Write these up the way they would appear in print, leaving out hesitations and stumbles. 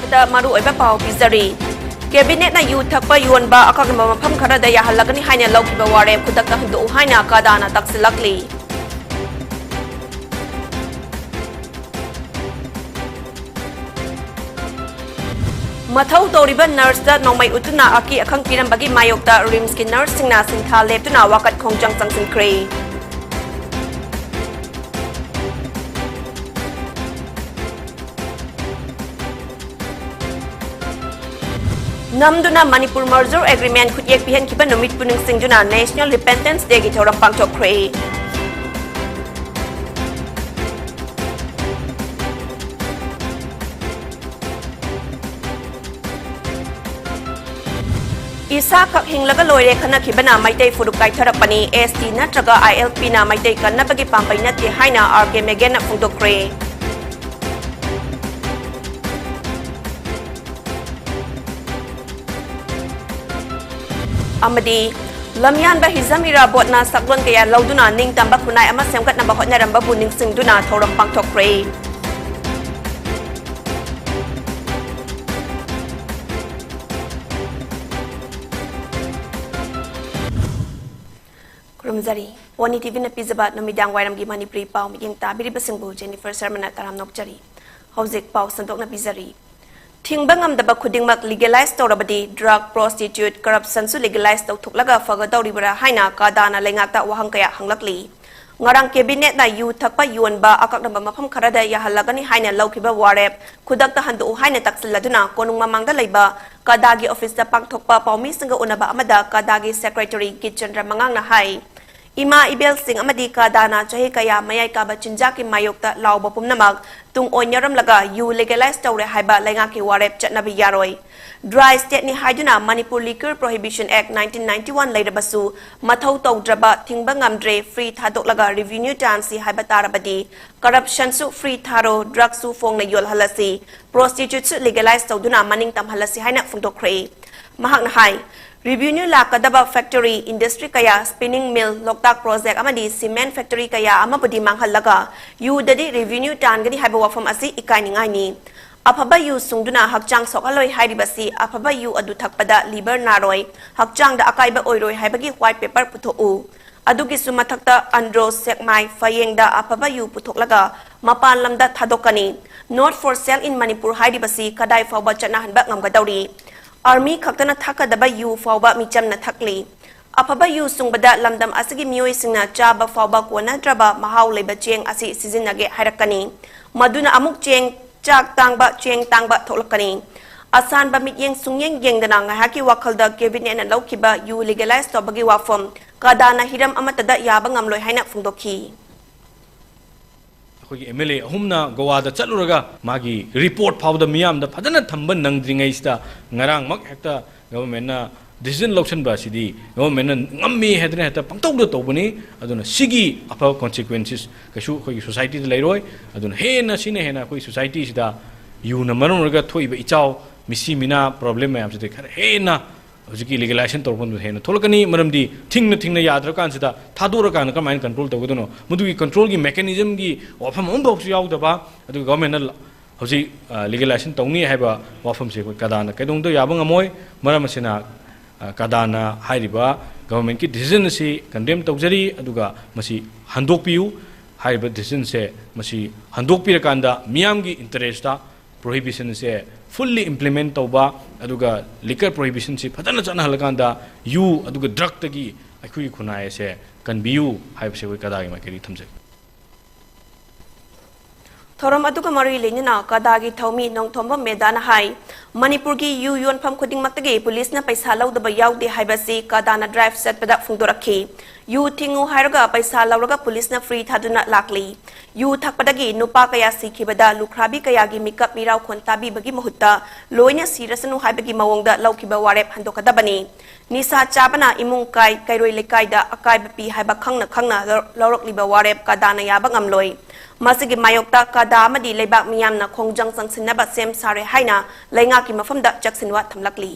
ꯇꯥꯔꯛꯄꯗ ꯃꯔꯨꯑꯣꯏꯕ ꯄꯥꯎ ꯄꯤꯖꯔꯤ ꯀꯦꯕꯤꯅꯦꯠꯅ ꯌꯨ ꯊꯛꯄ ꯌꯣꯟꯕ ꯑꯀꯛꯅꯕ ꯃꯐꯝ ꯈꯔꯗ ꯌꯥꯍꯜꯂꯒꯅꯤ ꯍꯥꯏꯅ ꯂꯧꯈꯤꯕ ꯋꯥꯔꯦꯞ ꯈꯨꯗꯛꯇ ꯍꯟꯗꯣꯛꯎ ꯍꯥꯏꯅ ꯀꯥꯗꯥꯅ ꯇꯛꯁꯤꯜꯂꯛꯂꯤ ꯃꯊꯧ ꯇꯧꯔꯤꯕ ꯅꯔꯁꯇ ꯅꯣꯡꯃꯩ ꯎꯠꯇꯨꯅ ꯑꯀꯤ ꯑꯈꯪ ꯄꯤꯔꯝꯕꯒꯤ ꯃꯥꯌꯣꯛꯇ ꯔꯤꯝꯁꯀꯤ ꯅꯔꯁꯁꯤꯡꯅ ꯁꯤꯟꯊꯥ ꯂꯦꯞꯇꯨꯅ ꯋꯥꯀꯠ ꯈꯣꯡꯖꯪ ꯆꯪꯁꯤꯟꯈ꯭ꯔꯦ Namduna Manipur Merger Agreement Khutiyek Pihankiba Numit Puning Singduna National Repentance Day gi thoram pangthokkhre Isa kak hinglaga loire khana khibana maitai furuk kai tharapani ST natraga ILP na maitai kanna bagi pampai nati haina RK Megan na phungdokre Amadi Lamyan ba hizamira botna saklon kaya lauduna ning tamba kunai ama semkat na bahot na ramba buning singduna thoram pangthokre Kurumzari PONYTV na pizabat na midang wairam gi Manipuri pau miging tabiri basingbu Jennifer Sermana taram nokjari Hauzik pau santok na pizari Tingbangam daba khudingmak legalize torabadi drug prostitute corruption su legalize tawthuklaga fagadawribara haina kadana lengakta wahang kaya hanglakli ngarang cabinet na yu thakpa yonba akaknaba mafam kharada yahalagani haina lawkiba warep khudakta handu haina taksilladuna konung mamangda leiba kadagi office da pangthokpa paumi singa unaba amada kadagi secretary KISHORCHANDRA mangangna hai Ima ibel sing amadi kadana chahi kaya mayai ka bachinja ki mayokta lawba pumnamak tung onyaram laga yu legalize tawre haiba lenga ki warep chatnabi yaroi dry state ni haiduna Manipur Liquor Prohibition Act 1991 leirabasu mathau tawdraba thingbangam dre free thadok laga revenue tansi haiba tarabadi corruption su free tharo drug su fong na yol halasi prostitute su legalize tawduna maning tam halasi haina phungdokre mahak na hai Revenue lakadaba factory industry kaya spinning mill loktak project amadi cement factory kaya amapudi manghalaga yu dadi revenue tangani haiba wafam asi ikainingai ni afaba yu sungduna hakchang sokaloi hairibasi afaba yu adu thakpada liver naroi hakchang da akaiba oiroi haibagi white paper putho adugi sumathakta andro sekmai fayengda afaba yu puthoklaga mapan lamda thadokani not for sale in Manipur hairibasi kadai fawba chana hanba ngamgadawri Army kaktana thakadaba yu fawba micham na thakli afaba yu sungbada lamdam asigi mioi singna chaba fawba kona draba mahau leba cheng asi sizinage hairakani maduna amuk cheng chak tangba tholakani asan ba mityeng sungyeng yengdana ngahaki wakhalda cabinet na lawkiba yu legalize tobagi wafam kadana hiram amatada yaba ngamloi haina phungdokhi MLA humna Goa da chaluraga magi report phawda miyam da phadana thamban nangdringai sta ngarang mak hekta government na decision loction ba sidi government na ngammi hedre heta pangtau da tobani aduna sigi apa consequences kashu khoi society da leiroi aduna hena sine hena khoi society sida yu na marunga thoiba ichau misi mina problem mayam sida khare hena hojiki legalization torpon hena tholkani maramdi thingna yadra kan sida thadura kan kamain control tawgodono mudugi control gi mechanism gi wafam umbox yaudaba adu government na hoji legalization tawni haiba wafam se kadana kedong do yabang amoy maramasina kadana hairiba government ki decision se condemn tawjari aduga masi handokpiu haiba decision se masi handokpirakanda miyam gi interest ta prohibition se fully implement tauba aduga liquor prohibition si phadana chana halakanda yu aduga drug tagi akhui khunai se kanbiu haibse oi kadagi ma keri thamje Thoram aduga mari lenina kadagi thaumi nongthomba medana hai Manipur gi yu yon pham khuding maktagi police na paisa laudaba yaude haibasi kadana drive set pada phungdorakhi yu thingu hairaga paisa lauraga police na free thaduna lakli yu thakpadagi nupa kaya sikhibada lukhrabi kaya gi mikap mirau khontabi bagi mahutta loina sirasanu haibagi mawongda laukhiba warep handokadabani nisa chabana imung kai kairoi lekaida akai bapi haiba khangna lorokliba warep kadana yaba ngamloi masigi mayokta kada amadi leibak miyamna khongjang sangsinaba sem sare haina lenga ki mafamda jaksinwa thamlakli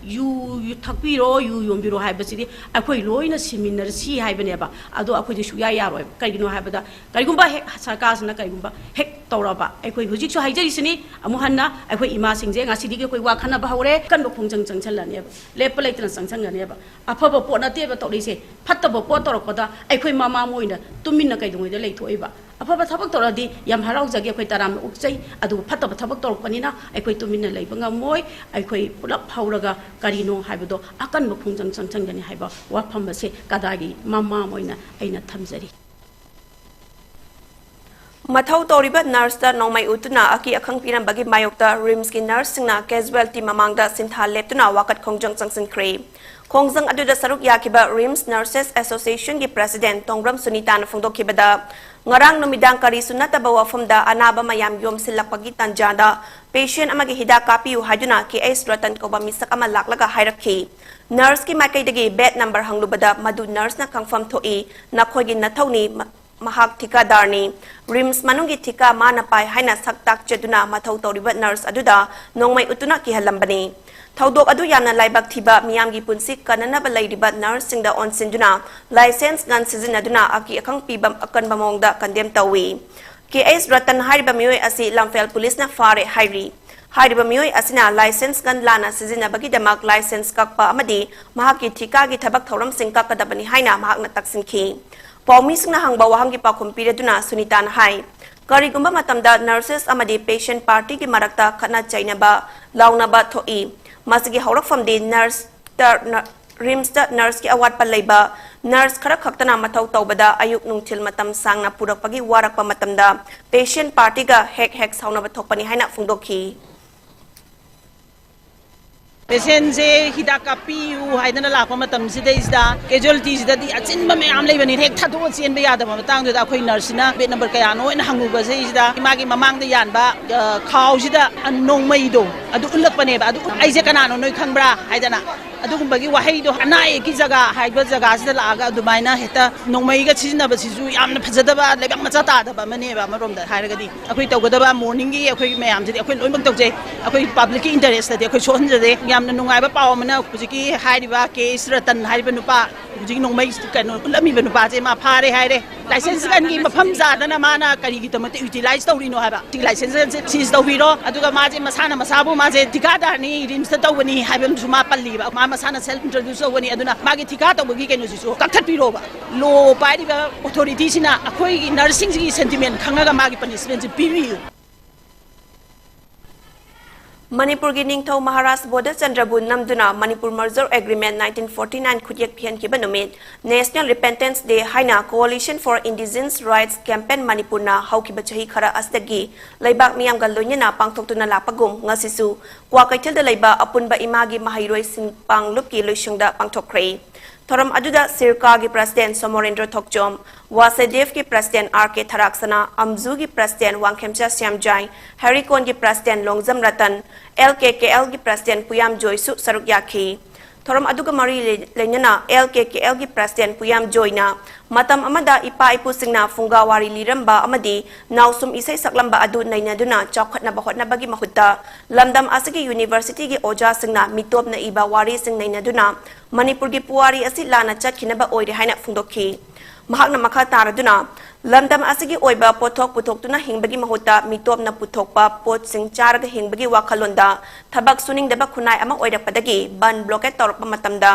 yu thakpiro yu yombiro haibasidi akhoi loina siminar si haibaneba ado akhoi de suya yaroi kaigino haibada kaigumba hek sarkasna kaigumba hek toraba akhoi hujik so haijari sini amuhanna akhoi ima singje ngasidi ge koi wakhana ba haure kan bo khongjang changchalani lepa leitna changchangani ba afaba po na te ba torise phattaba po torokada akhoi mama moina tuminna kaidungoi de leithoiba afaba thabak toradi yam harau jage akhoi taram ukchai adu phattaba thabak torokpanina akhoi tuminna leiba ngamoi akhoi pulap hauraga karino haibado akan ba khongjang changchangani haiba wafam se kadagi mama moina aina thamjari Mathau toriba nurse da nongmai utuna aki akhang piram bagi mayokta rims ki nurse singna casualty mamangda sintha leptuna wakat khongjang changsin kre khongjang aduda saruk yakiba rims nurses association ki president tongram sunita na phongdok kibada ngarang numidang kari sunata ba wafamda anaba mayam yom silakpagi tanjada patient amagi hida kapiu hajuna ki ais ratan ko ba misak ama laklaga hairakhi nurse ki makai dagi bed number hanglubada madu nurse na confirm thoi na khogi na thoni mahak thika darni rims manungi thika mana pai haina saktak cheduna mathau toriba nurse aduda nongmai utuna ki halambani thaudok adu yamna laibak thiba miyamgi punsik kanana ba laidiba nurse singda on sinduna license gan season aduna aki akhang pibam akan bamongda condemn tawi KS ratan hariba mioi asi lamfel police na fare hairi hariba mioi asina license gan lana season bagi damak license kakpa amadi mahaki thika gi thabak thoram singka kadabani haina mahak na taksinki Paumi sing na hangba wahang ki pakum pireduna sunitan hai karigumba matamda nurses amadi patient party ki marakta khana chaina ba launa ba thoi masigi haurak famdi nurse rims da nurse ki award palaiba nurse khara khaktana mathau tawbada ayuk nungthil matam sangna purak pagi warak pa matamda patient party ga hek sauna ba thokpani haina phungdokhi Patient se hidak kapiu haidana lakpa matam sida isda casualties da di achinba mayam leibani hek thado chen be yada matang da akhoi nurse na bed number kaya no na hangu ba se isda imagi mamang da yan ba khaw sida anong mai do adu ulak pane ba adu ai se kana no noi khangbra haidana adu gumbagi wahai do anai ki jaga haiba jaga sida laga adu maina heta nongmai ga chijna ba sisu yamna phajada ba lebak macha ta da ba mane ba marom da hairaga di akhoi tawgada ba morning gi akhoi mayam sidi akhoi loimak tawje akhoi public interest da akhoi chon jade yamna nungai ba paw mana hujiki hairiba case ratan hairiba nupa hujiki nongmai kano lami ba nupa je ma phare haire license kan gi mafam za dana mana kari gi tamate utilize tawri no haba ti license seize tawiro aduga ma je masana masabu ma je tikada ni rims ta tawani haibam suma palli ba ma masana self introduce wani aduna magi tikata bagi keno sisu kaktat piro ba lo pari ba authority sina akhoi nursing gi sentiment khangaga magi punishment pibiu Manipur gi ningthau Maharashtra Border Chandrabun namduna Manipur Merger Agreement 1949 khudyak phian ki banumit National Repentance Day haina Coalition for Indigenous Rights Campaign Manipur na hauki bachahi khara astagi laibak miyam gal loina pangthoktuna lapagum ngasisu kwa kaithel da laiba apunba imagi mahairoi sing panglup ki loisungda pangthokre Thoram aduda Sirka gi President Somorendra Thokjom Wasedev ki President RK Tharaksana Amzu gi President Wangkhemcha Syamjai Harikon gi President Longjam Ratan LKKL gi President Puyam Joysu Saruk Yakhi Thoram aduga mari lenyana LKKL gi President Puyam Joyna matam amada ipa ipu singna fungawari liramba amadi nausum isai saklamba adu nainaduna chawkhatna bahotna bagi mahutta lamdam asagi university gi oja singna mitop na iba wari sing nainaduna Manipur gi puari asi lana chatkinaba oire haina phungdokhi mahakna makha taraduna lamdam asigi oiba pothok puthok tuna hingbagi mahutta mitop na puthokpa pot sing charga hingbagi wakhalonda thabak suning deba khunai ama oirapadagi ban blockade torpa matamda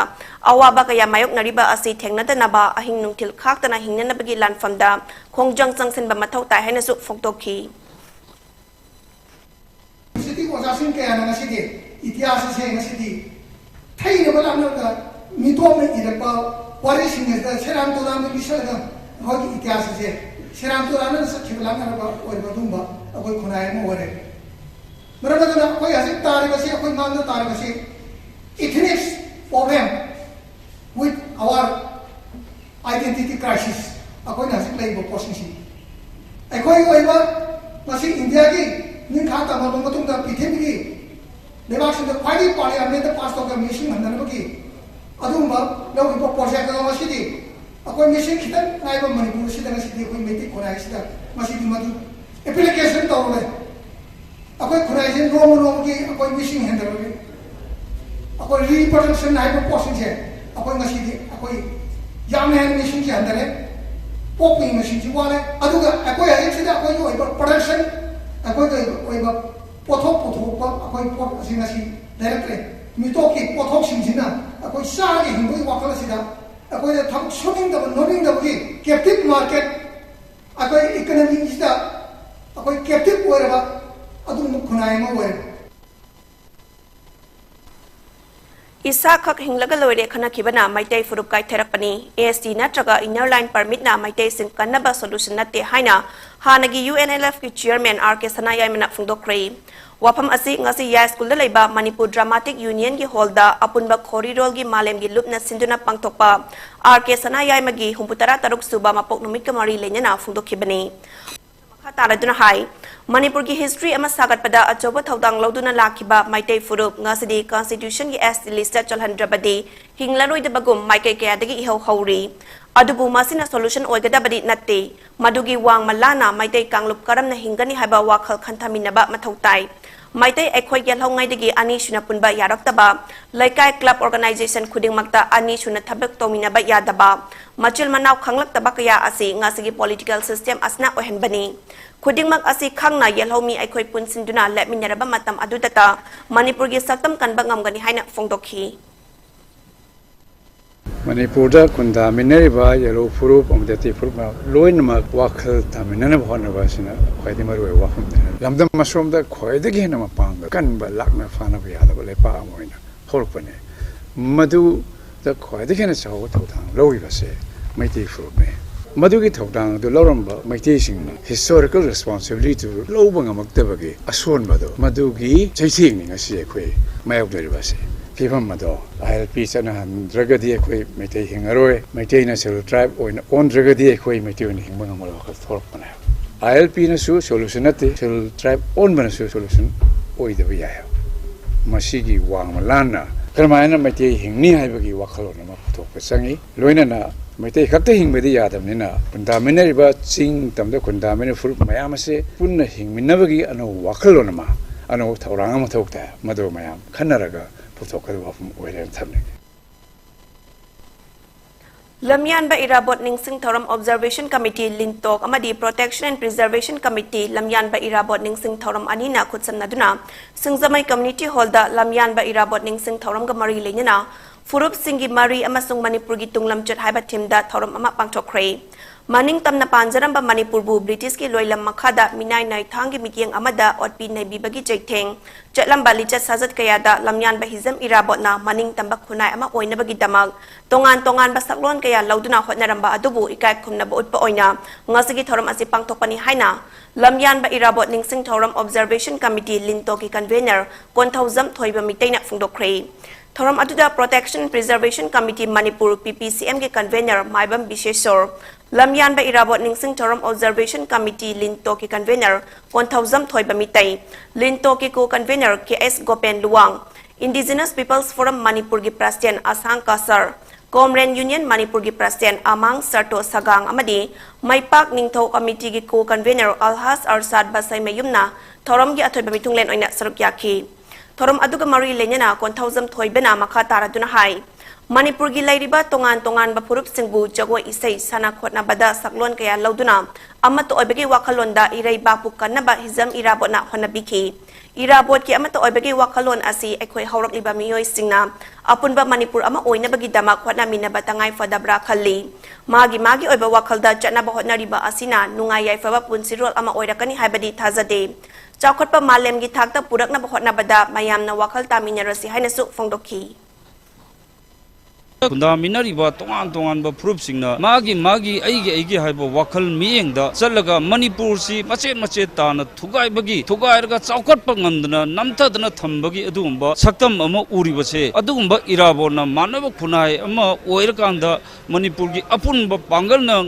awaba kaya mayok nariba asi thengnada ba ahing nungthil khaktana hingnana bagi lanfamda khongjang changsin ba mathau tai haina su phokdokhi city ko jasin ke ana city ityas se city thai ne bala no da mitop ne irakpa wari sing da seram to dam bisal da hoki ityas se seram to ran sa khiblang na ba oi badum ba akoi khunai mo ore maraba da koi asin tare ba se akoi mang da tare ba se ethnic problem with our identity crisis akoi na sik lai bo posisi akoi oi ba masi india ki nin kha ta ma tung da pithemi ki lebak sin da khwai parliament da pass to ga mission handan ba ki adum ba lo ki project ga masi di akoi mission khitan ngai ba Manipur sida na sidi akoi metik korai sida masi di madu application to le akoi korai sin rom ki akoi mission handle अकोई reproduction नाइब पोसिंग से अकोई मसीदी अकोई यामने mission के अंदर है Poppy machine जी वाले अदुगा अकोई है इसे अकोई जो प्रोडक्शन अकोई जो पोथोक पोथोक अकोई पोट असिंगसी डायरेक्टली मितो की पोथोक सिंजिना अकोई सागे हिंदू वाकल सिदा अकोई थम शूटिंग द नोबिंग द की कैप्टिव मार्केट अकोई इकोनॉमी इस्ता अकोई कैप्टिव वरबा अदु मुखनाय म वर Isa khak hinglaga loire khana kibana maitai furup kai therapani AST natraga inner line permit na maitai sing kanaba solution natte haina hanagi UNLF ki chairman RK Sanayai mana phungdokre wafam asi ngasi ya school da leiba Manipur Dramatic Union gi hall da apunba khori rol gi malem gi lupna sinduna pangthokpa RK Sanayai magi humputara taruk suba mapok numit kamari lenyana phungdokhibani Taraduna Hai, Manipur ki history ama sagat pada achoba thaudang lauduna lakhiba maitai furup ngasidi constitution ki as lista chalhandrabadi hinglaroi de bagum maikai kaya dagi iho hauri adubu masina solution oigada badi natte madugi wang malana maitai kanglup karam na hingani haiba wakhal khanthaminaba mathautai maitai ekhoi gelhau ngai dagi ani shuna punba yaraktaba laikai club organization khuding makta ani shuna thabak tominaba yadaba machil manau khanglak taba kaya asi ngasigi political system asna ohenbani khuding mak asi khangna yelhau mi ekhoi punsinduna lepminaraba matam adudata Manipur gi saktam kanba ngamgani haina phongdokhi Manipur da kunda mineriba yelo furup omdati furup loin ma wakhal taminana bhona basina khaydi marwe wakham lamdam masrom da khoyde gi na ma pang kan ba lakna fana ba yada ba le pa amoina holpane madu da khoyde gi na chaw thawdang loi ba se maiti furup me madu gi thawdang do loram ba maiti sing historical responsibility to lo ba ngamak ta ba gi ason ba do madu gi chaithing ni ngasi khoi mayok de ba se Kifam mado, ILP sana han dragadi ekoi meitei hingaroe, meitei na selu tribe oina on dragadi ekoi meitei ni hingmang amalo ka thorp mana. ILP na su solution ate selu tribe on bana su solution oi de biya. Masigi wang malana. Karmaina meitei hingni haibagi wakhalo na ma thok pesangi. Loina na meitei khakta hingbedi yadam ni na fundamental ba ching tamda fundamental fur mayam se punna hingminabagi ano wakhalo na ma ano thorang ma thok ta mado mayam khanaraga Lamyan ba irabot ning sing thoram observation committee lintok amadi protection and preservation committee lamyan ba irabot ning sing thoram anina khutsan naduna singzamai community hall da lamyan ba irabot ning sing thoram ga mari lenyana furup singi mari amasung Manipur gi tunglam chat haiba thim da thoram ama pangthokre Maning tamna panjaramba Manipur bu British ki loilam makhada minai nai thangi mityang amada otpi nai bibagi jaitheng chatlam balichat sajat kayada lamyan ba hizam irabot na maning tambak khunai ama oina bagi damag tongan ba saklon kaya lauduna hotnaramba adubu ikai khumna ba utpa oina ngasigi thoram asi pangthokpani haina lamyan ba irabot ning sing thoram observation committee linto ki convener konthauzam thoiba mitaina phungdokre Thoram aduda Protection and Preservation Committee Manipur PPCM ke convener Maibam Bisheshor Lamyan ba irabot ning sing Thoram Observation Committee Linto ke convener 1000 thoiba mitai Linto ke co-convener KS Gopen Luang Indigenous Peoples Forum Manipur gi President Asang Kasar Comrade Union Manipur gi President Amang Sarto Sagang amadi Maipak Ningtho Committee gi co-convener Alhas Arsad Basai Mayumna Thoram gi athoiba mitunglen oina saruk yakhi Thoram aduga mari lenyana 1000 thoibena makha taraduna hai Manipur gi lairiba tongan ba purup singbu jagoi isai sana khotna bada saklon kaya lauduna amato oibegi wakhalonda irai bapu kanaba hizam irabotna honabiki irabot ki amato oibegi wakhalon asi ekhoi haurak liba miyoi singna apunba Manipur ama oina bagi dama khotna minaba tangai fadabra khalli magi oiba wakhalda chana ba hotna riba asina nungai yai faba punsirol ama oirakani haibadi thazade Chakotpa malem gi thakta purak na bahot na bada mayam na wakal taminarasi haina su phongdokhi Kunda minari ba tongan ba proof singna magi aigi haiba wakal mieng da chalaga Manipur si machet ta na thugai ga chaukot pa ngandna namtha dana thambagi adumba saktam ama uri base adumba irabo na manaba khunai ama oirkanda Manipur gi apun ba pangal na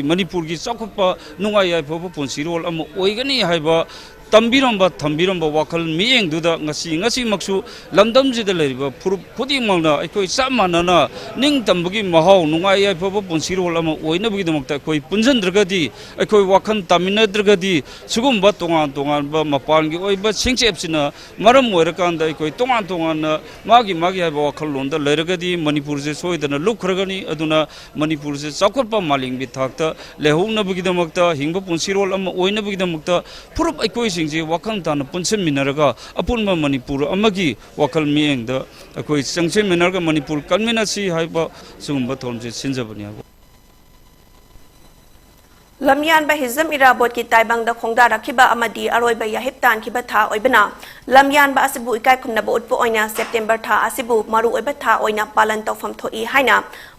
Manipur gi chaukot pa nungai ai pho punsirol ama oigani haiba तंबीरंबा थंबीरंबा वाखल मियेंग दुदा ngasi maksu lamdam jida leriba purup khudi mangna ekoi samana ning tambagi mahau nungai ai pho ponsirol ama oina bugi damakta ekoi punjandragadi ekoi wakhan taminadragadi sugumba tongan ba mapangi oiba singchepsina maram oirakanda ekoi tongan na magi hai wakhal londa leragadi manipur je soidana lukragani aduna manipur je chakorpa maling bi thakta lehungna bugi damakta hingba ponsirol ama oina bugi damakta purup ekoi singje wakhal tan punsen minaraga apunma manipur amagi wakhal mieng da ekoi sangchen minaraga manipur kanminasi haiba sugumba thomje sinjabani abo lamyan ba hizam irabot ki taibang da khongda rakhiba amadi aroi ba yahip tan ki ba tha oibana lamyan ba asibu ikai khumna bo utpo oina September tha asibu maru oiba tha oina palan tawfam thoi haina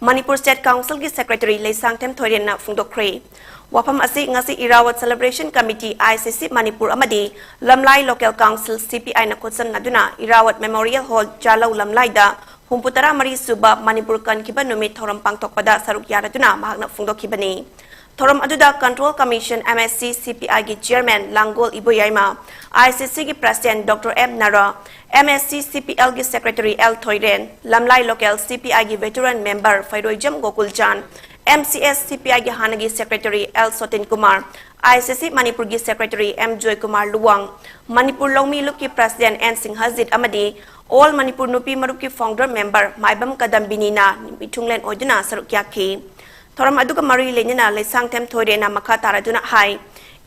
Manipur State Council ki Secretary Leisang Them Thoren na phungdokre wafam asi ngasi irawat celebration committee ICC Manipur amadi lamlai local council CPI na khotsam naduna irawat memorial hall Jalau lamlai da humputara mari suba Manipur kan kiba numit thoram pangtokpada saruk yaraduna mahakna phungdokhibani Thoram aduda Control Commission MSC CPI gi Chairman Langol Iboyaima, ICC gi President Dr. M. Nara, MSC CPL gi Secretary L. Thoiren, Lamlai Local CPI gi Veteran Member Fairojam Gokulchan, MCS CPI gi Hanagi Secretary L. Sotin Kumar, ICC Manipur gi Secretary M. Joy Kumar Luwang, Manipur Longmi Lup ki President N. Singh Hazid Amadi, All Manipur Nupi Marup ki Founder Member Maibam Kadambinina, Bitunglen Oduna Sarukyaki. Thoram aduga mari lenina Leisang Them Thoren na makha taraduna hai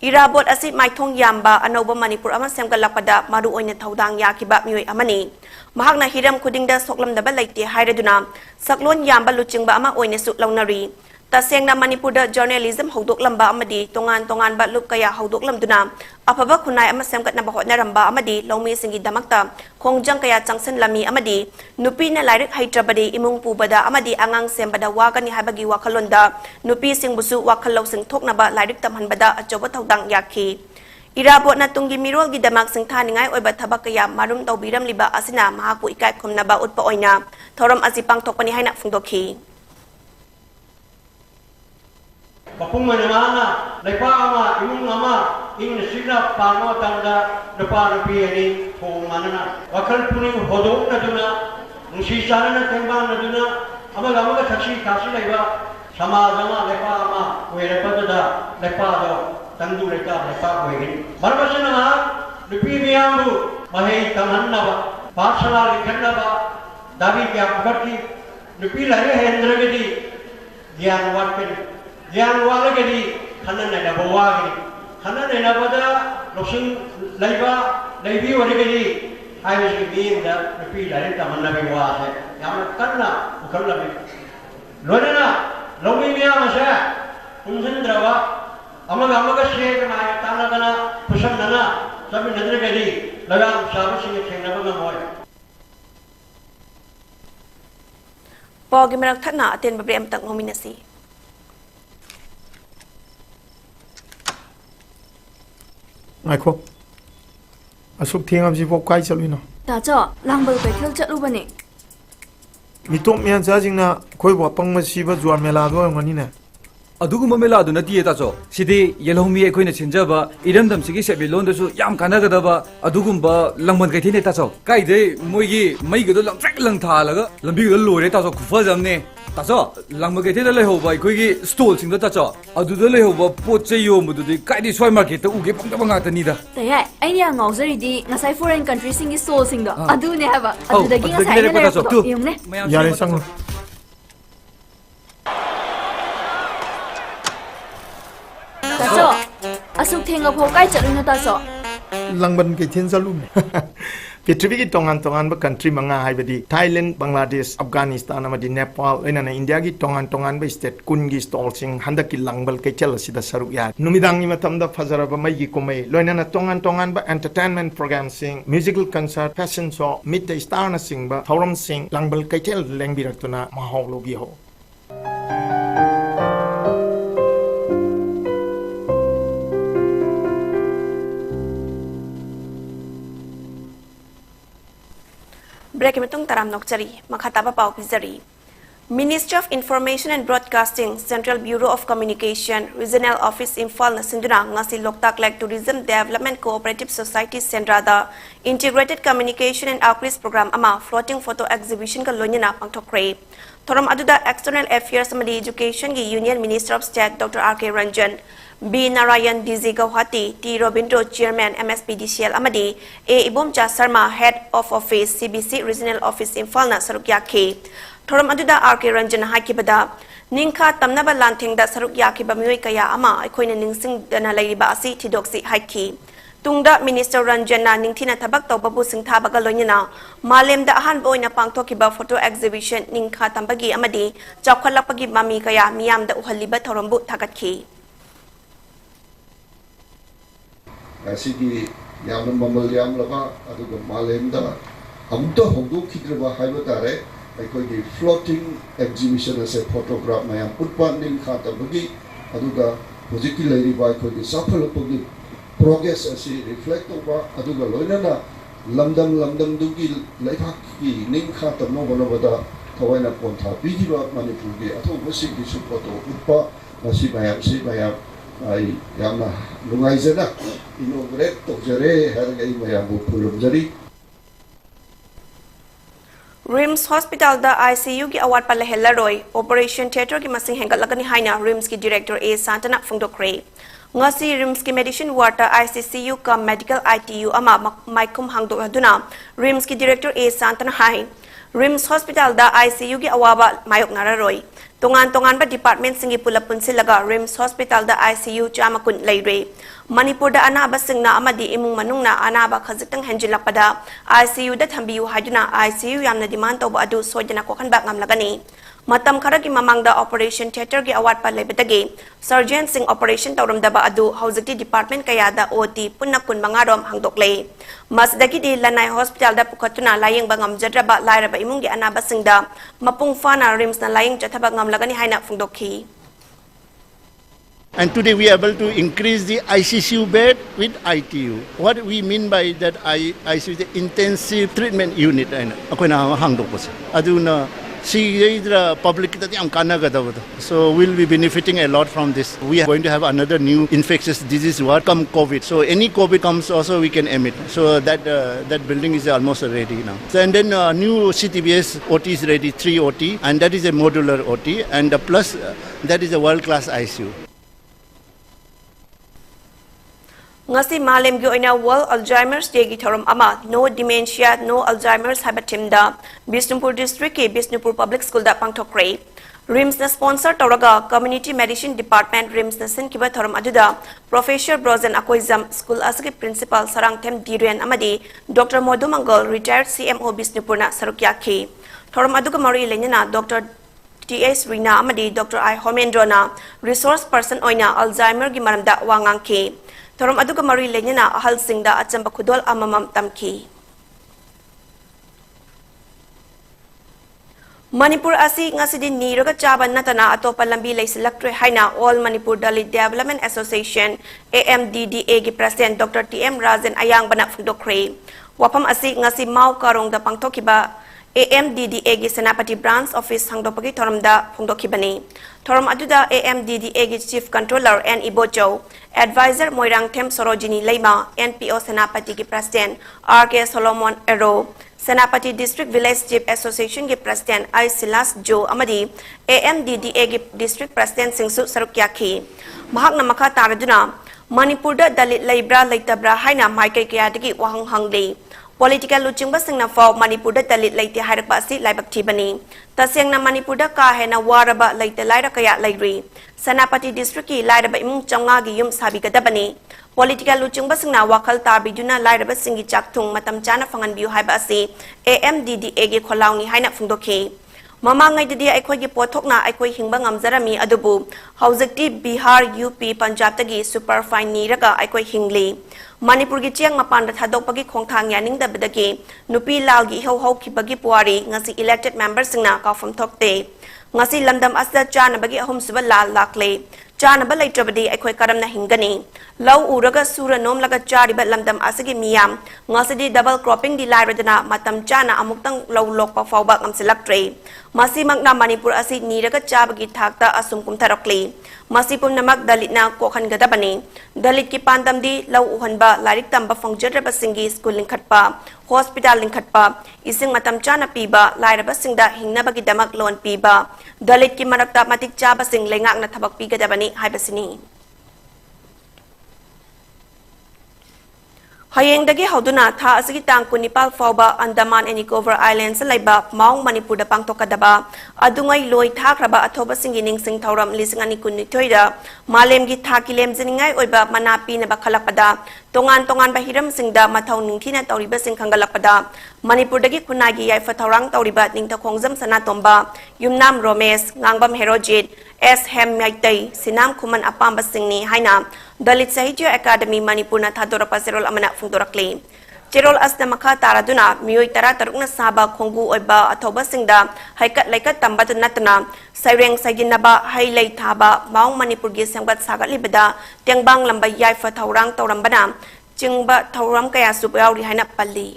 irabot asi maithong yamba anoba Manipur ama semgalakpada maru oina thaudang yakiba mioi amani mahakna hiram khudingda soklam daba laite hairaduna saklon yamba luchingba ama oina su launari tasengna Manipur da journalism hodok lamba amadi tongan ba lup kaya hodok lamduna apaba khunai ama semgatna ba hotnaramba amadi longmi singi damakta khongjang kaya changsen lami amadi nupi na lairik haitrabadi imung pubada amadi angang sembada wagani habagi wakhalonda nupi singbusu wakhallo sing thoknaba lairik tamhanbada achoba thaudang yakhi irabot na tunggi mirol gi damak sing thaningai oiba thabak kaya marum tawbiram liba asina mahaku ikai khomnaba utpa oina thoram asi pangthokpani haina phungdokhi Bapung mana lepa ama imung ama ing sina pano tangda lepa lepi ini pung mana na wakal puning hodok na duna nungsi sana na tembang na duna ama lama ka taksi kasi leba sama lepa ama kue lepa tada lepa do tangdu lepa kue ini barabasa na lepi miambu mahai tangan na ba pasala likhan na ba dabi kya bukati lepi lari hendra gedi gian watken Yang wala gadi kanan na bawa gadi kanan na pada losun laibi wala gadi ayos gadi da napi lari taman na bawa se yang kanna bukan lagi lona na lomi miya masa unsan drawa ama ka share na tana kana pusan na sabi nadre gadi lagang sabi singe thengna ba moy Pogi merak thana aten babrem tak nominasi Aiko, asuk tiang abji pok kai chalu na. Tacho, langbal pe khel chalu bani. Mitom mian jajing na koi bo pang ma siba juar mela do ngani na. अदुगुम मेला दुना दिए ताचो सिदे येलोमी एकोइना छिनजबा इरमदम सिगी सेबि लोंदसु याम कानागदबा अदुगुम लंगमन कैथिने ताचो काइदे मोइगी मैगदो लंट्रक लंथालगा लंबिगदो लोरे ताचो खुफजमने ताचो लंगम कैथिने लेहोबा एकोइगी stall सिंग ताचो अदुदो लेहोबा पोचे योमदुदि काइदि सोय market उगे पंगदबा ngaतनिदा तया आइनि ngawjari ngasai foreign country singi stall singdo adune haba adudagi ngasai ne lepo yumne yare sang tacho asuk thenga pho kai chaluna tacho langban ke thin chalu पृथ्वी की तोंगान तोंगान कंट्री मंगा हाइबदी थाईलैंड बांग्लादेश अफगानिस्तान अमदी नेपाल लेना India की तोंगान तोंगान state कुन की stall सिंग हंदक की लंगबल के चल सिदा सरुक या नुमिदांग मतमदा फजरब मई की कुमई लोइना तोंगान तोंगान एंटरटेनमेंट प्रोग्राम सिंग musical concert fashion show mid the star न सिंग थौरम सिंग लंगबल के चल लेंबिरतुना माहौल लोगी हो Break metung taram nokchari makhataba pau pizari Ministry of Information and Broadcasting, Central Bureau of Communication, Regional Office Imphal na sinduna ngasi Loktak Lake Tourism Development Cooperative Society Sendrada Integrated Communication and Outreach Program ama floating photo exhibition ka lonya pangthokre. Thoram aduda External Affairs amadi Education gi Union Minister of State Dr. R.K. Ranjan, B. Narayan DZ Gauhati, T. Robindro Chairman MSPDCL amadi A. Ibomcha Sarma Head of Office CBC Regional Office Imphal na sarukyake. Thoram aduda R.K. Ranjan hakibada ningkha tamnaba lanthengda saruk yakiba mioi kaya ama aikoina ningsing dana laiba asi thidoksi haiki tungda Minister Ranjan na ningthina thabak tawbabu singthabaga loinina malemda ahan boina pangthokiba photo exhibition ningkha tambagi amadi chawkhalapagi mami kaya miyamda uhaliba thorambu thakatki asigi yamna mamal yamlaba aduga malemda amto hongdu khidraba haiba tare अखोई floating exhibition से photograph मैं पुटपा निंग खाता बगी अदुगा हुजिकी लेरिबा अखोई सफलपगी progress असी reflect होबा अदुगा लोइनाना लमदम दुगी लेखाकी निंग खाता नो बनबदा थवाइना पोंथा बिजिबा मणिपुर के अथोबा सिगी photo पुटपा Masih मायाम I यामना नुगाइजना इनोग्रेट तोजरे हरगई मायाम पुरुमजरी RIMS Hospital da ICU ki award pala helaroi Operation Theater ki masing hengalagani haina RIMS ki Director A Santana Fungdokre ngasi RIMS ki Medicine Ward da ICCU ka Medical ITU ama maikum hangdok haduna RIMS ki Director A Santana hai RIMS Hospital da ICU ki awaba mayok nararoi tongan ba department singi pulapun silaga RIMS Hospital da ICU chamakun leire Manipur da anaba singna amadi imung manungna anaba khazitang henjilakpada ICU da thambiu haiduna ICU yamna demand tawba adu sojana kokhanba ngamlagani matam kharagi mamangda Operation Theater gi award pa lebedagi surgeon sing operation tawramdaba adu hauzati department kayada OT punnakun mangarom hangdokle masdagi di lanai hospital da pukatuna layeng bangam jadraba lairaba imung gi anaba singda mapung fana RIMS na layeng chathaba ngamlagani haina fungdokhi. And today we are able to increase the ICCU bed with ITU. What we mean by that ICU is the intensive treatment unit. So we'll be benefiting a lot from this. We are going to have another new infectious disease ward come COVID. So any COVID comes also we can emit. So that building is almost ready now. So and then new CTBS OT is ready, 3 OT, and that is a modular OT, and plus that is a world-class ICU. Ngasi malem gi oina World Alzheimer's Day gi thoram ama no dementia no Alzheimer's habatim da Bisnupur district ki Bisnupur Public School da pangthokre RIMS na sponsor toraga Community Medicine Department RIMS na sin kiba thoram aduda Professor Brozen Akoizam School asagi Principal Sarangthem Diren amadi Dr. Modumangal retired CMO Bisnupur na sarukyaki thoram aduga mari lenyana Dr. T.S. Rina amadi Dr. I. Homendro na resource person oina Alzheimer gi maramda wangangki thoram aduga mari lenyana ahal singda achamba khudol amamam tamki Manipur asi ngasidi niroga chaban natana atopa lambi leisilaktre haina All Manipur Dalit Development Association AMDDA gi President Dr. T.M. Rajan ayang bana fungdokre wapam asi ngasi mau karong da pangthokiba AMDDA gi Senapati Branch Office hangdopagi thoramda phungdokhibani thoram aduda AMDDA gi Chief Controller N Ibocho Advisor Moirangthem Sorojini Leima NPO Senapati gi President R.K. Solomon Ero Senapati District Village Chief Association gi President I. Silas Jo amadi AMDDA gi District President Singsu Sarukyaki mahakna makha taraduna Manipur da dalit laibra leitabra haina maikai kayadagi wahang hangli Political luchingba singna fau Manipur da dalit leite hairakba asi laibak thibani taseng na Manipur da ka hena waraba leite laira kaya lairi Senapati District ki lairaba imung changa gi yum sabi gadabani Political luchingba singna wakal tabiduna lairaba singi chakthung matam chana fangan biu haiba asi AMDDA gi kholauni haina fungdokhi Mamangai didi aikoi gi pothokna aikoi hingba ngamjarami adubu hauzakti Bihar UP Punjab tagi superfine niraga aikoi hingli Manipur gi chiang mapan da thadokpagi khongthang yaning da bedagi nupi lal gi ho khibagi puari ngasi elected members singna kafam thokte ngasi lamdam asda chana bagi ahum suba lal lakle चानब लेट्रबदी अखोय करमना हिंगनी लव उरगा सूर नोमलगा चारिबा लमदम असगी मियाम ngasiди double cropping di lairadana matam chana amuktang law lokpa fawba ngamsilaktre masimakna manipur asi niraga chabagi thakta asum kumtharakli masipum namak dalitna kokhan gadabani dalit ki pandamdi law uhanba larik tamba fangjaraba singi school lingkhatpa hospital lingkhatpa ising matam chana piba lairaba singda hingnabagi damak loan piba dalit ki marakta matik chaba sing lengakna thabak pigadabani haibasini Hayengdagi hauduna tha asigi tang kunipal fawba Andaman and Nicobar Islands laiba maung Manipur da pangtokadaba adungai loi thakraba athoba singining sing thauram lisingani kunitoida malemgi thakilem jiningai oiba manapi na bakhalakpada tongan ba hiram singda mathau ningthina tawriba sing khangalakpada Manipur dagi kunagi yaifa thaurang tawriba ningtha khongjam sana tomba yumnam Romesh ngangbam Herojit S Hem Maitai Sinam Kuman Apamba Singni Haina Dalit Sahitya Academy Manipur na thadorapa serol amana fungdorakli Cherol asna makha taraduna miyoy tara tarukna saba khonggu oiba athoba singda haikat laikat tambatu natna saireng saginaba hailai thaba maung Manipur gi sangbat sagalibada tengbang lamba yaifa thaurang tawrambana chingba thauram kaya supyauri haina palli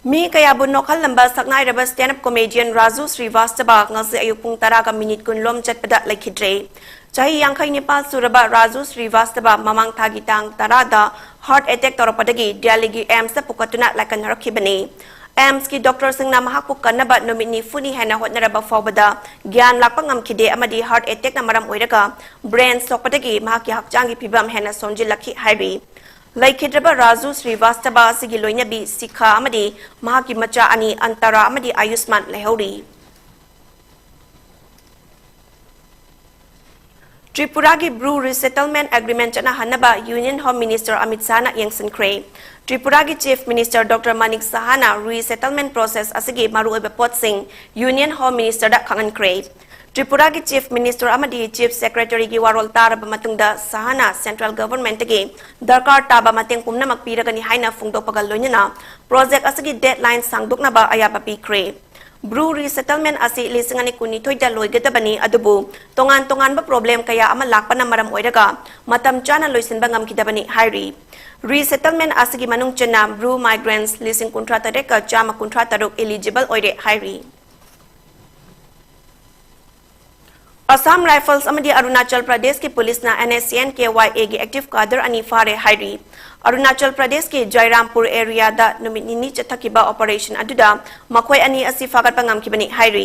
Mi kaya bunokal lamba saknai raba stand-up comedian Raju Srivastava ngasi ayupung taraga minit kun lom chatpada laikhidre Chahi Yangkai Nepal Suraba Raju Srivastava mamang thagitang tarada heart attack toropadagi Delhi AIMS pukatuna lakan harakibani AIMS ki doctor singna mahakpu kanaba nomini funi hena hotnaraba fawbada gyan lakpangam khide amadi heart attack na maram oiraga brain sokpadagi mahaki hakchangi pibam hena sonjilakhi haibi Laikhidraba Raju Srivastava sigi loinabi sikha amadi mahaki macha ani antara amadi ayusman lehauri Tripura ki Brew Resettlement Agreement chana hanaba Union Home Minister Amit Sahana Yangsan Kray Tripura ki Chief Minister Dr. Manik Sahana resettlement process asigi maru oiba pot sing Union Home Minister da khangan Kray Tripura ki Chief Minister amadi Chief Secretary ki warol taraba matungda Sahana Central Government gi darkar taba mateng pumna makpiragani haina fungdopagal loinana project asigi deadline sangdukna ba ayaba pi Kray Brew resettlement asi lisingani kunithoida loigadabani adubu tongan ba problem kaya ama lakpana maram oiraga matam chana loisinba ngamkidabani hairi resettlement asigi manung chana Brew migrants lising kontrata reka chama kontrata rok eligible oire hairi Assam Rifles amadi Arunachal Pradesh ki police na NSCN KYA gi active cadre ani fare hairi Arunachal Pradesh ki Jairampur area da nominini chathakiba operation aduda makhoi ani asi fagat pangam kibani hairi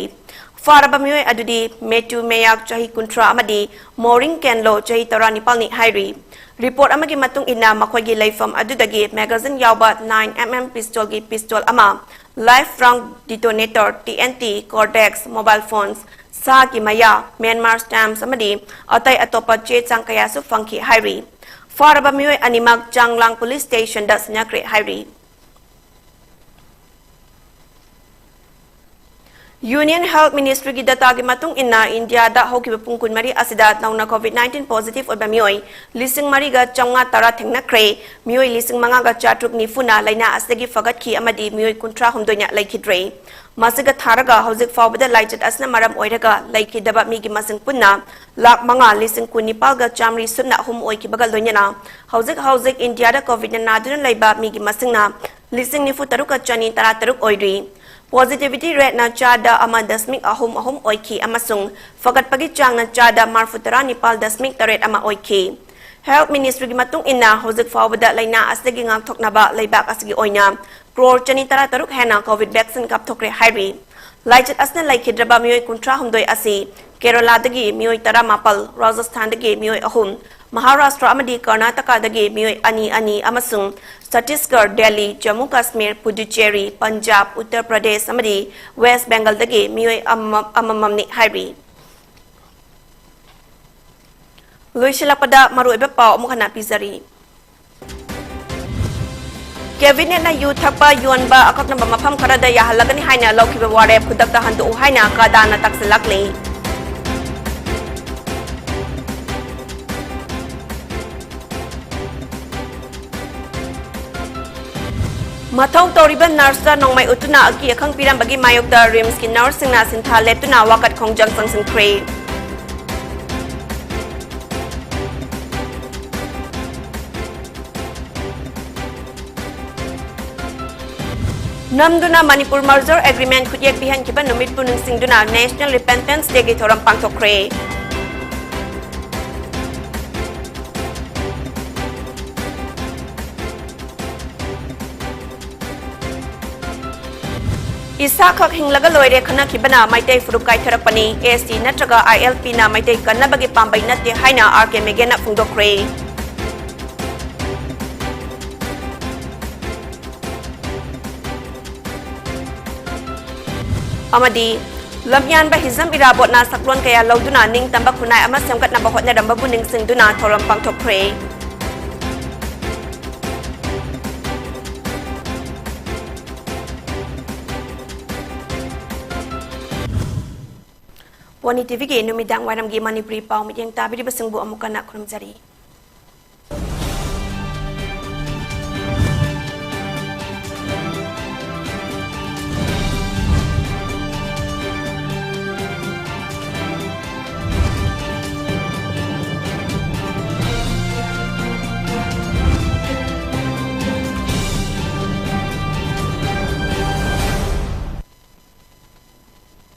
faraba mioi adudi metu meyak chahi kuntra amadi moring kenlo chahi tarani palni hairi report amagi matung ina makhoi gi laifam adudagi magazine yawba 9mm pistol ama live round detonator TNT cordex mobile phones sa ki maya Myanmar stamps amadi atai atopa che changkaya su fangki hairi faraba mioi animak Changlang police station da snakre hairi Union Health Ministry ki data gi matung inna India da hokiba pungkun mari asida nauna COVID-19 positive oba mioi lising mari ga changa tara thengna kre mioi lising manga ga chatruk ni funa laina asdagi fagat ki amadi mioi kuntra humdonya laikhidre masiga tharaga hojik fawbada laichat asna maram oiraga laikhidaba mi gi masing punna lak manga lising kunipal ga chamri sunna hum oi ki bagal loinyana hojik India da COVID-19 nadun laiba mi gi masingna lising ni fu taruka chani tara taruk oidri Positivity rate na chada ama dasmik ahum oiki amasung fagat pagi chang na chada marfutara nipal dasmik taret ama oiki. Health Ministry gi matung ina hojik fawbada laina asdagi ngak thokna ba laibak asgi oina crore chani tara taruk hena COVID vaccine kap thokre hairi. Laichat asna laikhidraba mioi kuntra humdoi asi Kerala dagi mioi tara mapal Rajasthan dagi mioi ahum Maharashtra amadi Karnataka dagi mioi ani amasung Chhattisgarh, Delhi, Jammu Kashmir, Puducherry, Punjab, Uttar Pradesh amadi West Bengal dagi mioi amamamni hairi Luisilakpada maruiba pau mukhana pizari Cabinet na youth thakpa yuanba akak na mafam kharada yahalagani haina laukiba warep khudakta handu haina kadana taksilakli Mathau Toriba Narsa Nongmai Utuna Aki Akang Piram Bagi Mayokda Rims ki Nursing na Sintha Letuna Wakat Kongjang Sang Kray Namduna Manipur Merger Agreement Khudyek Pihan Kiba Numit Punung Singduna National Repentance Day gi thoram pangthokre. Isa khak hinglaga loire khana khibana maitei furup kai tharakpani AC natraga ILP na maitei kannabagi pambai natte haina RK Megena phungdokre. Amadi lamyan ba hizam irabot na saklon kaya lauduna ning tamba khunai ama semkat na bahot na damba buning singduna thoram pangthokre. PONYTV ke numidang waram gi Manipuri pau mi yang tabiri basengbu amukana khurumjari.